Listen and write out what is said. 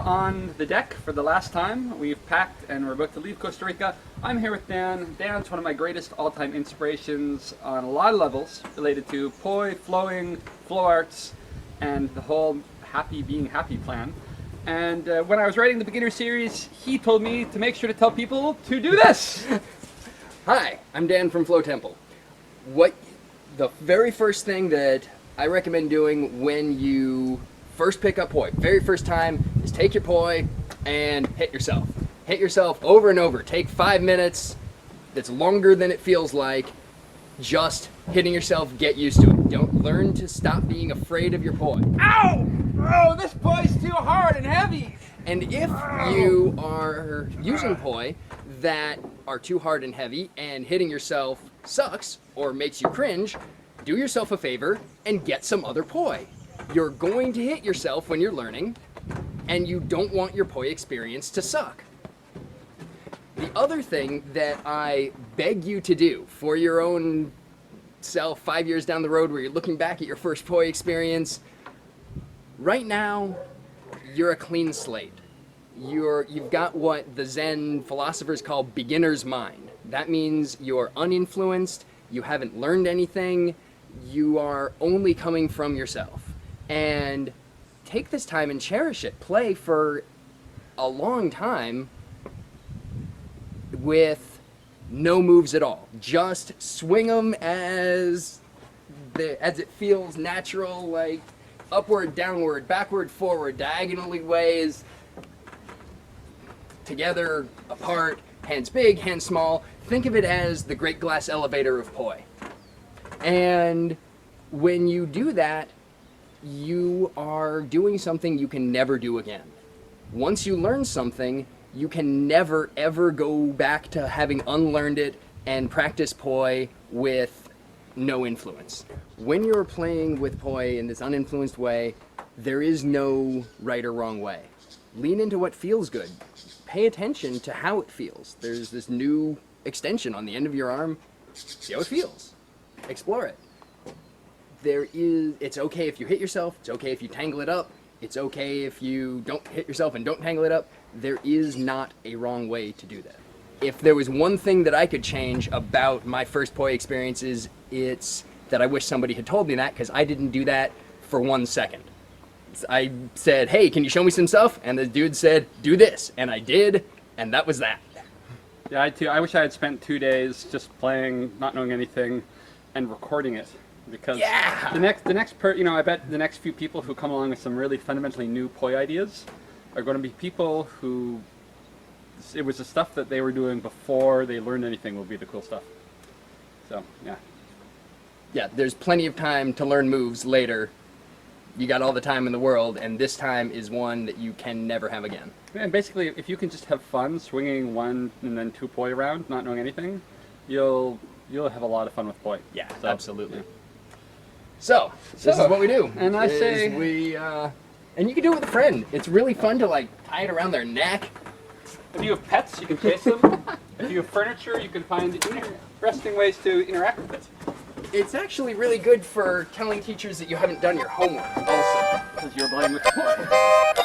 on the deck for the last time. We've packed and we're about to leave Costa Rica. I'm here with Dan. Dan's one of my greatest all-time inspirations on a lot of levels related to poi, flowing, flow arts, and the whole being happy plan. And when I was writing the beginner series, he told me to make sure to tell people to do this. Hi, I'm Dan from Flow Temple. The very first thing that I recommend doing when you first pick up poi, very first time, is take your poi and hit yourself. Hit yourself over and over. Take 5 minutes. That's longer than it feels like. Just hitting yourself, get used to it. Don't learn to stop being afraid of your poi. Ow! Oh, this poi's too hard and heavy. And if you are using poi that are too hard and heavy and hitting yourself sucks or makes you cringe, do yourself a favor and get some other poi. You're going to hit yourself when you're learning, and you don't want your poi experience to suck. The other thing that I beg you to do for your own self 5 years down the road where you're looking back at your first poi experience, right now, you're a clean slate. You've got what the Zen philosophers call beginner's mind. That means you're uninfluenced, you haven't learned anything, you are only coming from yourself. And take this time and cherish it. Play for a long time with no moves at all. Just swing them as it feels natural, like upward, downward, backward, forward, diagonally ways, together, apart, hands big, hands small. Think of it as the great glass elevator of poi. And when you do that, you are doing something you can never do again. Once you learn something, you can never ever go back to having unlearned it and practice poi with no influence. When you're playing with poi in this uninfluenced way, there is no right or wrong way. Lean into what feels good. Pay attention to how it feels. There's this new extension on the end of your arm. See how it feels. Explore it. It's okay if you hit yourself, it's okay if you tangle it up, it's okay if you don't hit yourself and don't tangle it up. There is not a wrong way to do that. If there was one thing that I could change about my first poi experiences, it's that I wish somebody had told me that, because I didn't do that for 1 second. I said, hey, can you show me some stuff? And the dude said, do this. And I did, and that was that. Yeah, I too. I wish I had spent 2 days just playing, not knowing anything, and recording it. Because yeah! I bet the next few people who come along with some really fundamentally new poi ideas are going to be people who, it was the stuff that they were doing before they learned anything will be the cool stuff. So, yeah. Yeah, there's plenty of time to learn moves later. You got all the time in the world, and this time is one that you can never have again. And basically, if you can just have fun swinging 1 and then 2 poi around, not knowing anything, you'll have a lot of fun with poi. Yeah, so, absolutely. Yeah. So this is what we do. And I say and you can do it with a friend. It's really fun to tie it around their neck. If you have pets, you can chase them. If you have furniture, you can find interesting ways to interact with it. It's actually really good for telling teachers that you haven't done your homework also. Because you're playing with poi.